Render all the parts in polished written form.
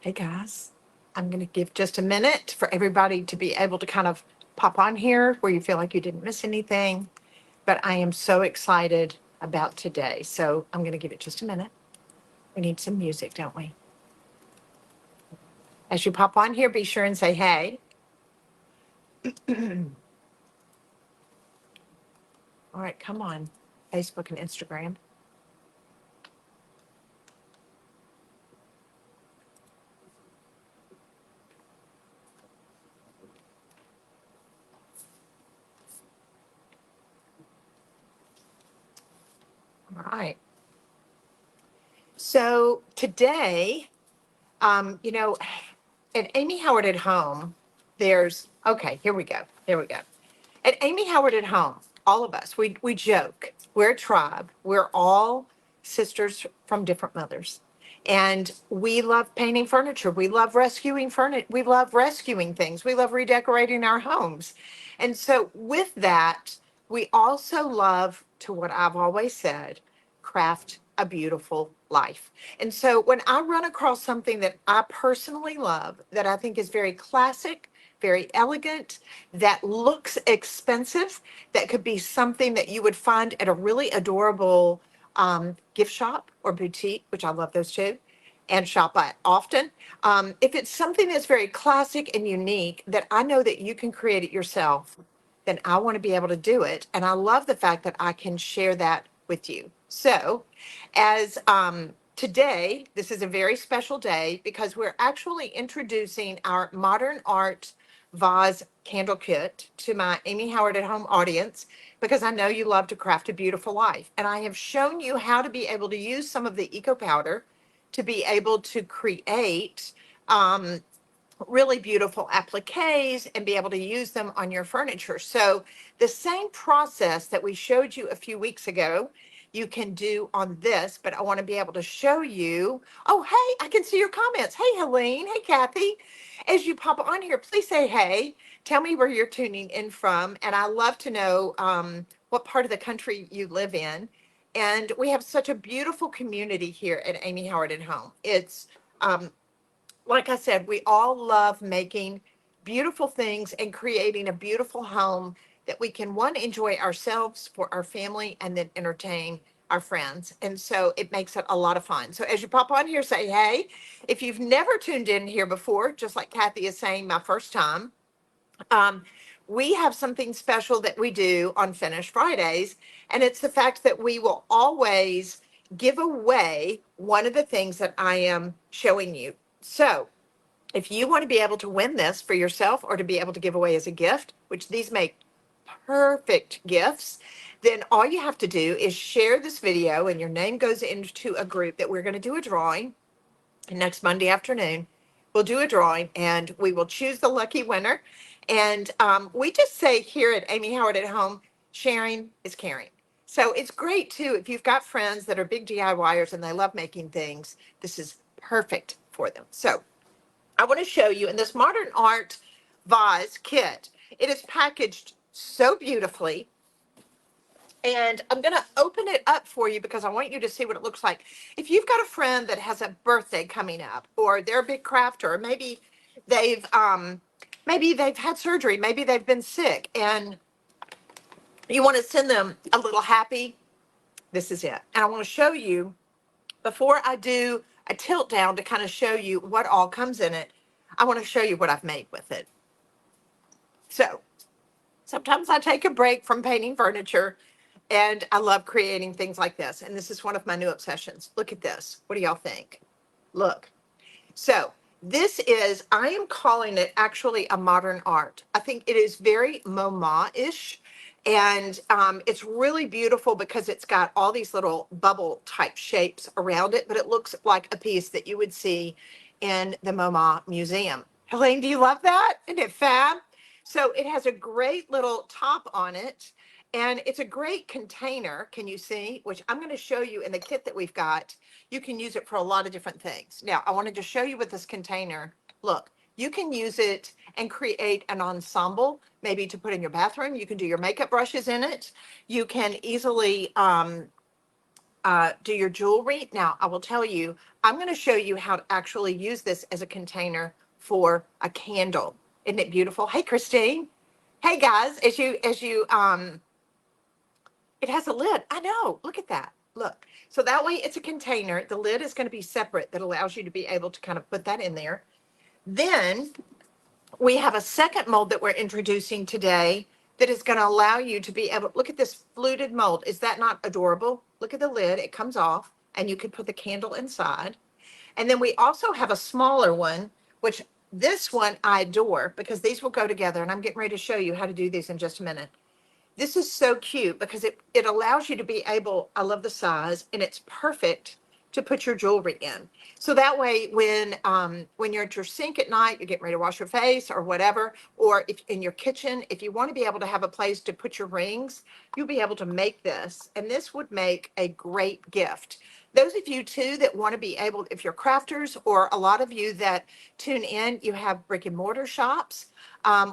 Hey guys, I'm going to give just a minute for everybody to be able to kind of pop on here where you feel like you didn't miss anything. But I am so excited about today. So I'm going to give it just a minute. We need some music, don't we? As you pop on here, be sure and say hey. All right, come on, Facebook and Instagram. All right. So today, at Amy Howard at Home, okay, here we go. Here we go. At Amy Howard at Home, all of us, we joke. We're a tribe. We're all sisters from different mothers. And we love painting furniture. We love rescuing furniture. We love rescuing things. We love redecorating our homes. And so with that, we also love to what I've always said, craft a beautiful life. And so when I run across something that I personally love, that I think is very classic, very elegant, that looks expensive, that could be something that you would find at a really adorable gift shop or boutique, which I love those too, and shop at often. If it's something that's very classic and unique that I know that you can create it yourself, then I want to be able to do it. And I love the fact that I can share that with you. So, as today, this is a very special day because we're actually introducing our modern art vase candle kit to my Amy Howard at Home audience because I know you love to craft a beautiful life. And I have shown you how to be able to use some of the eco powder to be able to create really beautiful appliques and be able to use them on your furniture. So the same process that we showed you a few weeks ago, you can do on this, but I want to be able to show you. Oh, hey, I can see your comments. Hey, Helene. Hey, Kathy. As you pop on here, please say hey. Tell me where you're tuning in from. And I love to know what part of the country you live in. And we have such a beautiful community here at Amy Howard at Home. It's like I said, we all love making beautiful things and creating a beautiful home that we can, one, enjoy ourselves, for our family, and then entertain our friends. And so it makes it a lot of fun. So as you pop on here, say hey. If you've never tuned in here before, just like Kathy is saying, my first time, um, we have something special that we do on Finish Fridays. And it's the fact that we will always give away one of the things that I am showing you. So if you want to be able to win this for yourself or to be able to give away as a gift, which these make perfect gifts, then all you have to do is share this video and your name goes into a group that we're going to do a drawing next Monday afternoon. We'll do a drawing and we will choose the lucky winner. And we just say here at Amy Howard at Home, sharing is caring. So it's great too if you've got friends that are big DIYers and they love making things. This is perfect for them. So I want to show you in this modern art vase kit. It is packaged so beautifully. And I'm going to open it up for you because I want you to see what it looks like. If you've got a friend that has a birthday coming up, or they're a big crafter, or maybe they've had surgery, maybe they've been sick, and you want to send them a little happy, this is it. And I want to show you, before I do a tilt down to kind of show you what all comes in it, I want to show you what I've made with it. So sometimes I take a break from painting furniture and I love creating things like this. And this is one of my new obsessions. Look at this. What do y'all think? Look. So this is, I am calling it actually a modern art. I think it is very MoMA-ish. And it's really beautiful because it's got all these little bubble type shapes around it, but it looks like a piece that you would see in the MoMA Museum. Helene, do you love that? Isn't it fab? So it has a great little top on it and it's a great container. Can you see? Which I'm going to show you in the kit that we've got. You can use it for a lot of different things. Now, I wanted to show you with this container. Look, you can use it and create an ensemble, maybe to put in your bathroom. You can do your makeup brushes in it. You can easily do your jewelry. Now, I will tell you, I'm going to show you how to actually use this as a container for a candle. Isn't it beautiful? Hey, Christine. Hey, guys, it has a lid. I know. Look at that. Look. So that way it's a container. The lid is going to be separate. That allows you to be able to kind of put that in there. Then we have a second mold that we're introducing today that is going to allow you to be able, look at this fluted mold. Is that not adorable? Look at the lid. It comes off and you can put the candle inside. And then we also have a smaller one, which this one I adore because these will go together. And I'm getting ready to show you how to do these in just a minute. This is so cute because it allows you to be able, I love the size, and it's perfect to put your jewelry in. So that way when you're at your sink at night, you're getting ready to wash your face or whatever, or if in your kitchen, if you want to be able to have a place to put your rings, you'll be able to make this, and this would make a great gift. Those of you too that want to be able, if you're crafters, or a lot of you that tune in, you have brick and mortar shops,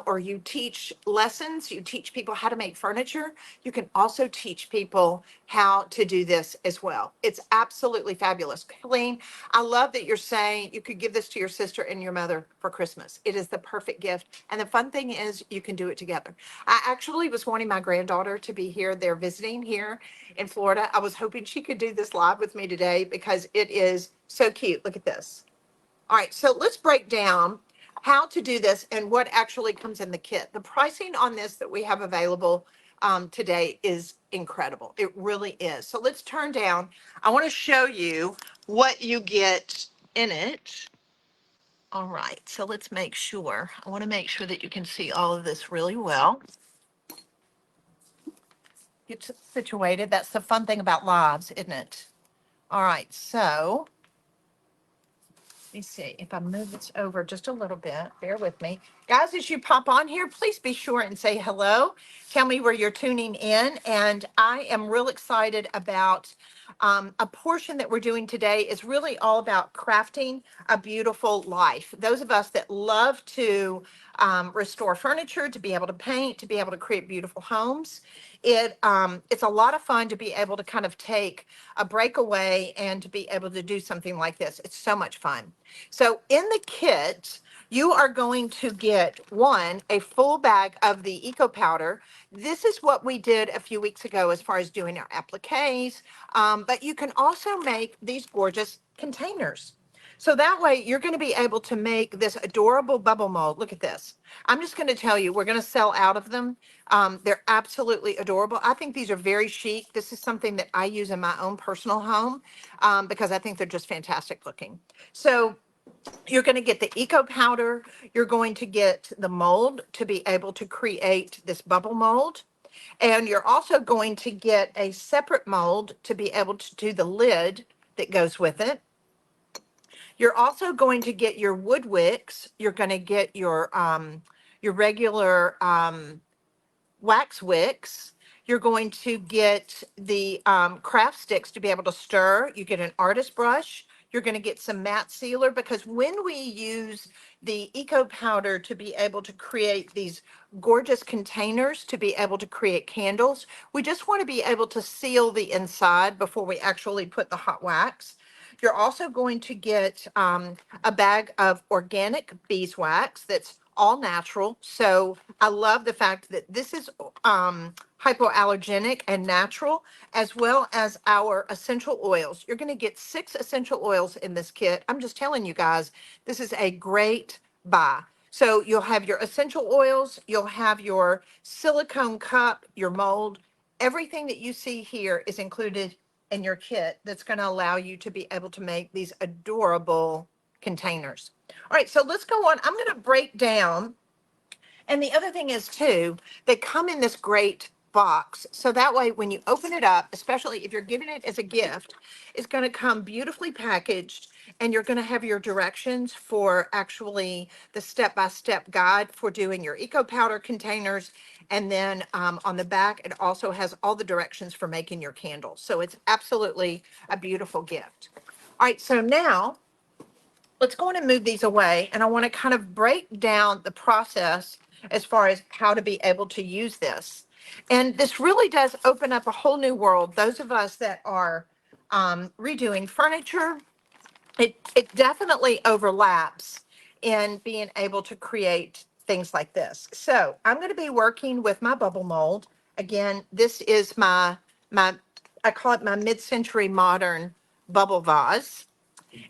or you teach lessons, you teach people how to make furniture. You can also teach people how to do this as well. It's absolutely fabulous. Colleen, I love that you're saying you could give this to your sister and your mother for Christmas. It is the perfect gift. And the fun thing is you can do it together. I actually was wanting my granddaughter to be here. They're visiting here in Florida. I was hoping she could do this live with me today because it is so cute. Look at this. All right, so let's break down how to do this and what actually comes in the kit. The pricing on this that we have available today is incredible. It really is. So let's turn down. I want to show you what you get in it. All right, so let's make sure. I want to make sure that you can see all of this really well. Get situated. That's the fun thing about lives, isn't it? All right, so let me see if I move this over just a little bit. Bear with me. Guys, as you pop on here, please be sure and say hello. Tell me where you're tuning in. And I am real excited about a portion that we're doing today is really all about crafting a beautiful life. Those of us that love to restore furniture, to be able to paint, to be able to create beautiful homes. It's a lot of fun to be able to kind of take a breakaway and to be able to do something like this. It's so much fun. So in the kit, you are going to get a full bag of the eco powder. This is what we did a few weeks ago as far as doing our appliques, but you can also make these gorgeous containers. So that way you're going to be able to make this adorable bubble mold. Look at this. I'm just going to tell you, we're going to sell out of them. They're absolutely adorable. I think these are very chic. This is something that I use in my own personal home because I think they're just fantastic looking. So you're going to get the eco powder. You're going to get the mold to be able to create this bubble mold. And you're also going to get a separate mold to be able to do the lid that goes with it. You're also going to get your wood wicks. You're going to get your regular wax wicks. You're going to get the craft sticks to be able to stir. You get an artist brush. You're going to get some matte sealer because when we use the eco powder to be able to create these gorgeous containers to be able to create candles, we just want to be able to seal the inside before we actually put the hot wax. You're also going to get a bag of organic beeswax that's all natural. So I love the fact that this is hypoallergenic and natural, as well as our essential oils. You're going to get 6 essential oils in this kit. I'm just telling you guys, this is a great buy. So you'll have your essential oils, you'll have your silicone cup, your mold. Everything that you see here is included in your kit that's going to allow you to be able to make these adorable containers. All right, so let's go on. I'm going to break down. And the other thing is too, they come in this great box. So that way, when you open it up, especially if you're giving it as a gift, it's going to come beautifully packaged and you're going to have your directions for actually the step-by-step guide for doing your eco powder containers. And then on the back, it also has all the directions for making your candles. So it's absolutely a beautiful gift. All right, so now let's go on and move these away. And I want to kind of break down the process as far as how to be able to use this. And this really does open up a whole new world. Those of us that are redoing furniture, it definitely overlaps in being able to create things like this. So I'm going to be working with my bubble mold. Again, this is my I call it my mid-century modern bubble vase,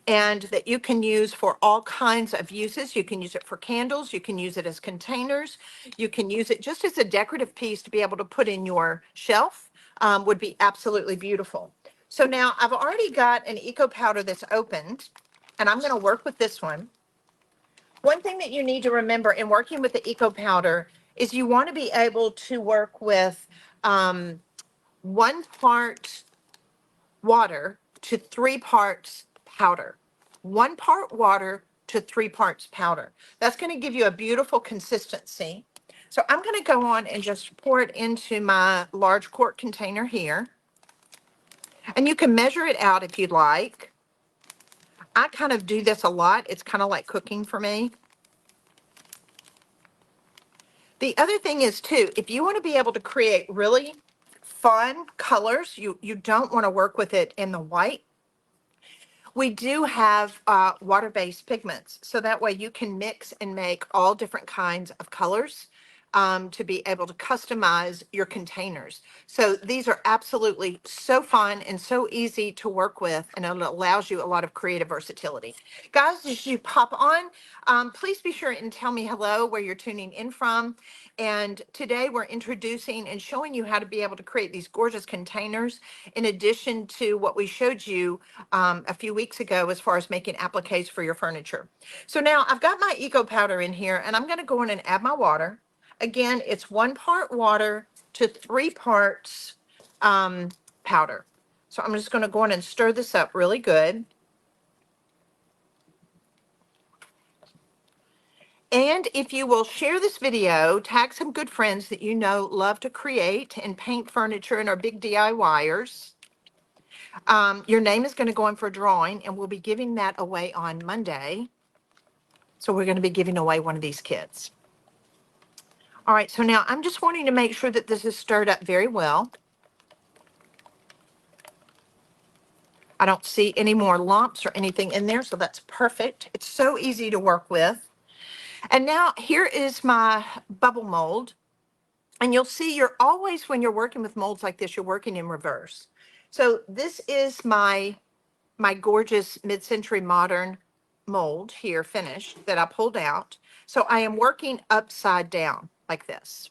and that you can use for all kinds of uses. You can use it for candles, you can use it as containers, you can use it just as a decorative piece to be able to put in your shelf. Would be absolutely beautiful. So now I've already got an eco powder that's opened, and I'm going to work with this one. One thing that you need to remember in working with the eco powder is you want to be able to work with 1 part water to 3 parts powder. 1 part water to 3 parts powder. That's going to give you a beautiful consistency. So I'm going to go on and just pour it into my large quart container here. And you can measure it out if you'd like. I kind of do this a lot. It's kind of like cooking for me. The other thing is too, if you want to be able to create really fun colors, you don't want to work with it in the white. We do have water-based pigments, so that way you can mix and make all different kinds of colors to be able to customize your containers. So these are absolutely so fun and so easy to work with, and it allows you a lot of creative versatility. Guys, as you pop on, please be sure and tell me hello, where you're tuning in from. And today we're introducing and showing you how to be able to create these gorgeous containers, in addition to what we showed you a few weeks ago as far as making appliques for your furniture. So now I've got my eco powder in here, and I'm going to go in and add my water. Again, it's 1 part water to 3 parts powder. So I'm just going to go in and stir this up really good. And if you will share this video, tag some good friends that you know love to create and paint furniture and are big DIYers. Your name is going to go in for a drawing, and we'll be giving that away on Monday. So we're going to be giving away one of these kits. All right, so now I'm just wanting to make sure that this is stirred up very well. I don't see any more lumps or anything in there, so that's perfect. It's so easy to work with. And now here is my bubble mold. And you'll see you're always, when you're working with molds like this, you're working in reverse. So this is my gorgeous mid-century modern mold here, finished, that I pulled out. So I am working upside down like this.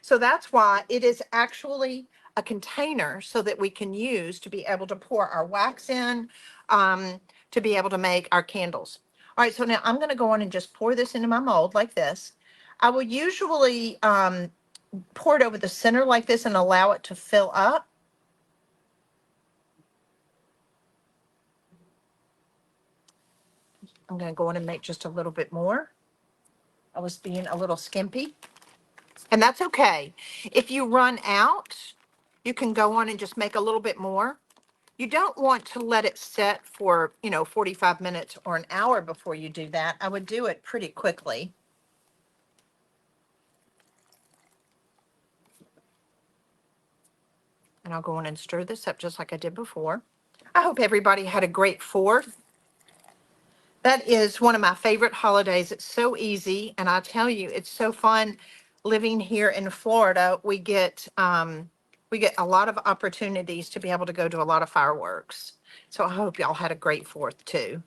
So that's why it is actually a container, so that we can use to be able to pour our wax in, to be able to make our candles. All right, so now I'm going to go on and just pour this into my mold like this. I will usually pour it over the center like this and allow it to fill up. I'm going to go in and make just a little bit more. I was being a little skimpy, and that's okay. If you run out, you can go on and just make a little bit more. You don't want to let it set for, 45 minutes or an hour before you do that. I would do it pretty quickly. And I'll go in and stir this up just like I did before. I hope everybody had a great 4th. That is one of my favorite holidays. It's so easy, and I tell you, it's so fun living here in Florida. We get a lot of opportunities to be able to go to a lot of fireworks. So I hope y'all had a great 4th too.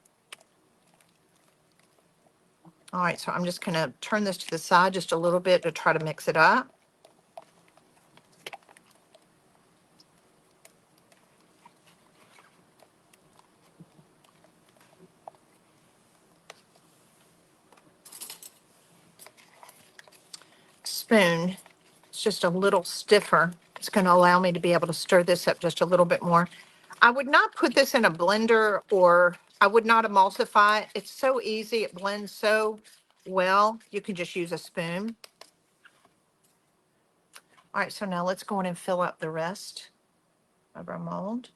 All right, so I'm just going to turn this to the side just a little bit to try to mix it up. Spoon, it's just a little stiffer. It's going to allow me to be able to stir this up just a little bit more. I would not put this in a blender, or I would not emulsify it. It's so easy. It blends so well. You can just use a spoon. All right, so now let's go in and fill up the rest of our mold.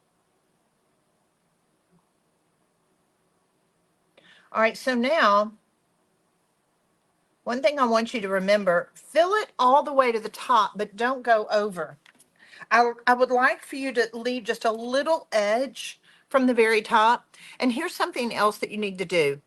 All right, so now, one thing I want you to remember, fill it all the way to the top, but don't go over. I would like for you to leave just a little edge from the very top. And here's something else that you need to do.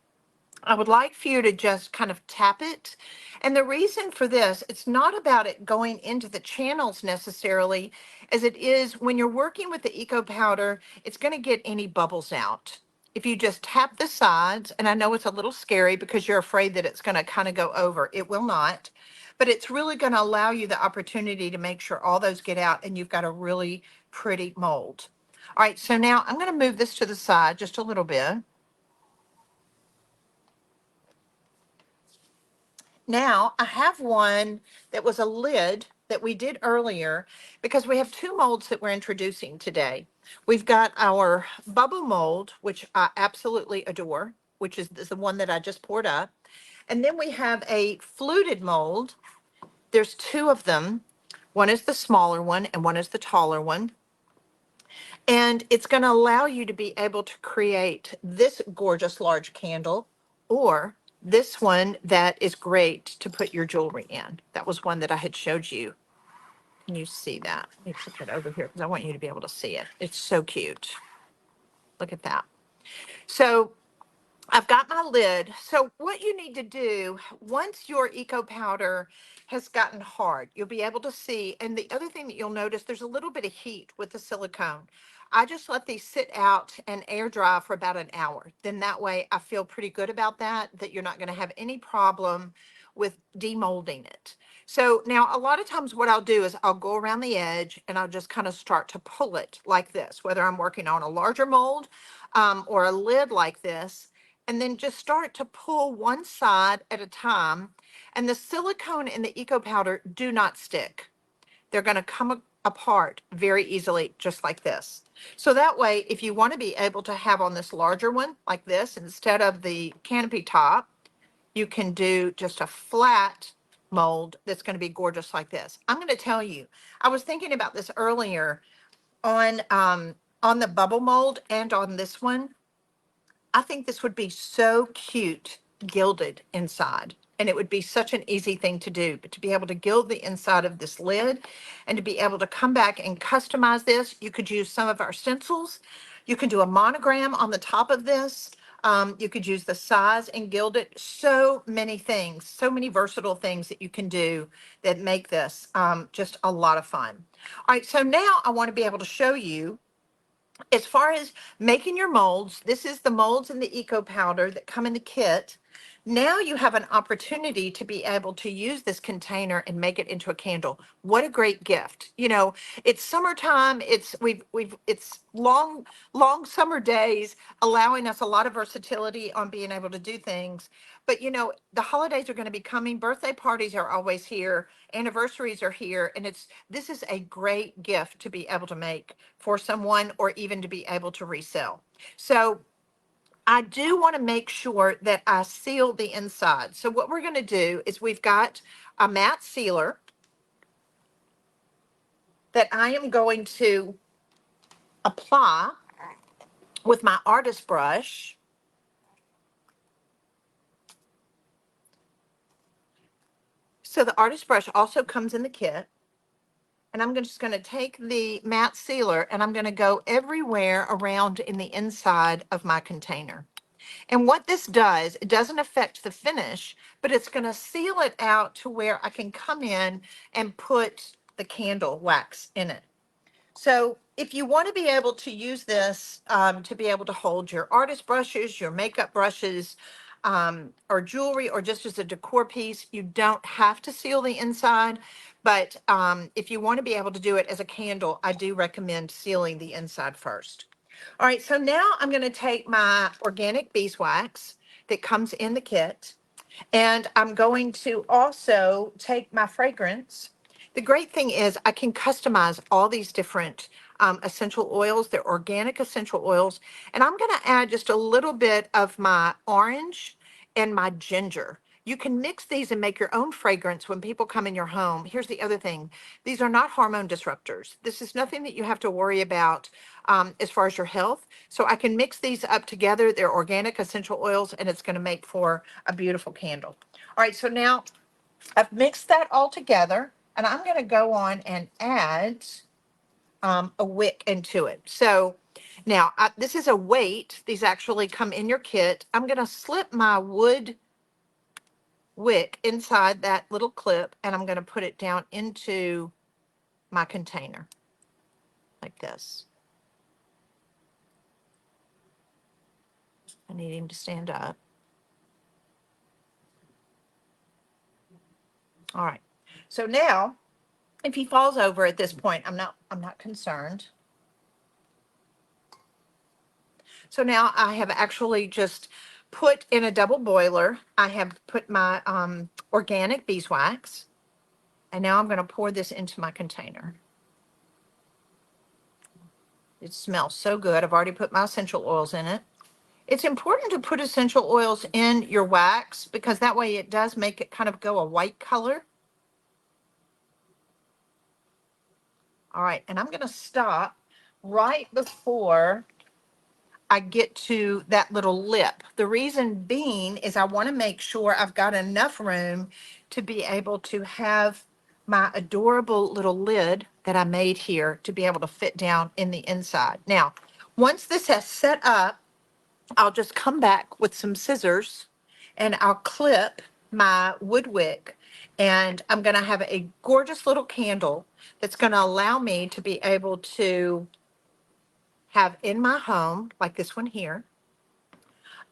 I would like for you to just kind of tap it. And the reason for this, it's not about it going into the channels necessarily, as it is when you're working with the Eco Powder, it's going to get any bubbles out. If you just tap the sides, and I know it's a little scary because you're afraid that it's going to kind of go over, it will not, but it's really going to allow you the opportunity to make sure all those get out and you've got a really pretty mold. All right, so now I'm going to move this to the side just a little bit. Now I have one that was a lid that we did earlier because we have two molds that we're introducing today. We've got our bubble mold, which I absolutely adore, which is the one that I just poured up. And then we have a fluted mold. There's two of them. One is the smaller one and one is the taller one. And it's going to allow you to be able to create this gorgeous large candle, or this one that is great to put your jewelry in. That was one that I had showed you. Can you see that? Let me put that over here because I want you to be able to see it. It's so cute. Look at that. So I've got my lid. So what you need to do, once your Eco Powder has gotten hard, you'll be able to see. And the other thing that you'll notice, there's a little bit of heat with the silicone. I just let these sit out and air dry for about an hour. Then that way I feel pretty good about that you're not going to have any problem with demolding it. So now a lot of times what I'll do is I'll go around the edge and I'll just kind of start to pull it like this, whether I'm working on a larger mold or a lid like this, and then just start to pull one side at a time. And the silicone and the Eco Powder do not stick. They're going to come apart very easily, just like this. So that way, if you want to be able to have on this larger one like this, instead of the canopy top, you can do just a flat mold that's going to be gorgeous like this. I'm going to tell you, I was thinking about this earlier on the bubble mold and on this one. I think this would be so cute gilded inside. And it would be such an easy thing to do, but to be able to gild the inside of this lid and to be able to come back and customize this, you could use some of our stencils. You can do a monogram on the top of this. You could use the size and gild it. So many things, so many versatile things that you can do that make this just a lot of fun. All right, so now I want to be able to show you as far as making your molds. This is the molds and the Eco Powder that come in the kit. Now you have an opportunity to be able to use this container and make it into a candle. What a great gift. You know, it's summertime. It's long summer days, allowing us a lot of versatility on being able to do things. But you know, the holidays are going to be coming. Birthday parties are always here. Anniversaries are here. And this is a great gift to be able to make for someone, or even to be able to resell. So I do want to make sure that I seal the inside. So what we're going to do is we've got a matte sealer that I am going to apply with my artist brush. So the artist brush also comes in the kit. And I'm just going to take the matte sealer and I'm going to go everywhere around in the inside of my container. And what this does, it doesn't affect the finish, but it's going to seal it out to where I can come in and put the candle wax in it. So if you want to be able to use this to be able to hold your artist brushes, your makeup brushes, or jewelry, or just as a decor piece, you don't have to seal the inside. But if you want to be able to do it as a candle, I do recommend sealing the inside first. All right, so now I'm going to take my organic beeswax that comes in the kit, and I'm going to also take my fragrance. The great thing is I can customize all these different essential oils. They're organic essential oils. And I'm going to add just a little bit of my orange and my ginger. You can mix these and make your own fragrance when people come in your home. Here's the other thing. These are not hormone disruptors. This is nothing that you have to worry about as far as your health. So I can mix these up together. They're organic essential oils, and it's going to make for a beautiful candle. All right, so now I've mixed that all together, and I'm going to go on and add a wick into it. So Now, this is a weight. These actually come in your kit. I'm going to slip my wood wick inside that little clip, and I'm going to put it down into my container like this. I need him to stand up. All right. So now, if he falls over at this point, I'm not concerned. So now I have actually just put in a double boiler. I have put my organic beeswax, and now I'm going to pour this into my container. It smells so good. I've already put my essential oils in it. It's important to put essential oils in your wax because that way it does make it kind of go a white color. All right, and I'm going to stop right before I get to that little lip. The reason being is I want to make sure I've got enough room to be able to have my adorable little lid that I made here to be able to fit down in the inside. Now, once this has set up, I'll just come back with some scissors and I'll clip my wood wick, and I'm going to have a gorgeous little candle that's going to allow me to be able to have in my home, like this one here.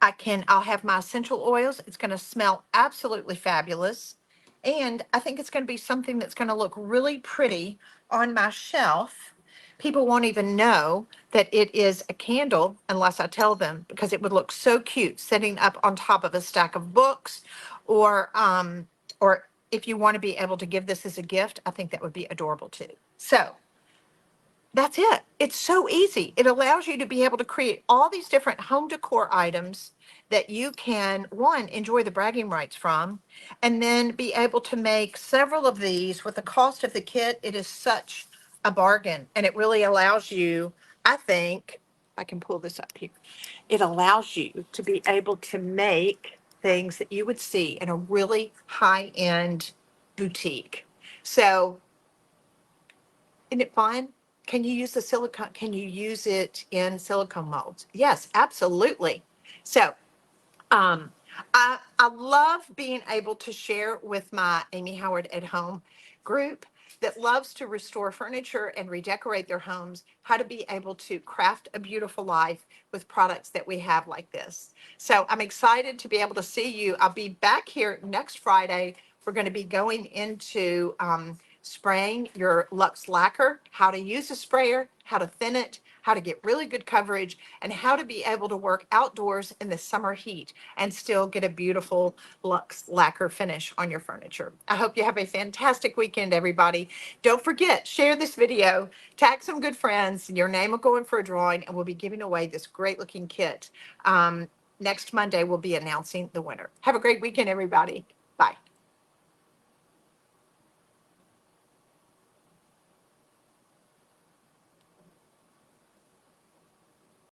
I'll have my essential oils. It's going to smell absolutely fabulous. And I think it's going to be something that's going to look really pretty on my shelf. People won't even know that it is a candle unless I tell them, because it would look so cute sitting up on top of a stack of books, or if you want to be able to give this as a gift, I think that would be adorable too. So that's it. It's so easy. It allows you to be able to create all these different home decor items that you can, one, enjoy the bragging rights from, and then be able to make several of these with the cost of the kit. It is such a bargain, and it really allows you, I think, I can pull this up here. It allows you to be able to make things that you would see in a really high-end boutique. So isn't it fun? Can you use the silicone? Can you use it in silicone molds? Yes, absolutely. So um, I love being able to share with my Amy Howard at Home group that loves to restore furniture and redecorate their homes, how to be able to craft a beautiful life with products that we have like this. So I'm excited to be able to see you. I'll be back here next Friday. We're going to be going into spraying your Luxe lacquer, how to use a sprayer, how to thin it, how to get really good coverage, and how to be able to work outdoors in the summer heat and still get a beautiful Luxe lacquer finish on your furniture. I hope you have a fantastic weekend, everybody. Don't forget, share this video, tag some good friends. Your name will go in for a drawing, and we'll be giving away this great looking kit. Next Monday, we'll be announcing the winner. Have a great weekend, everybody.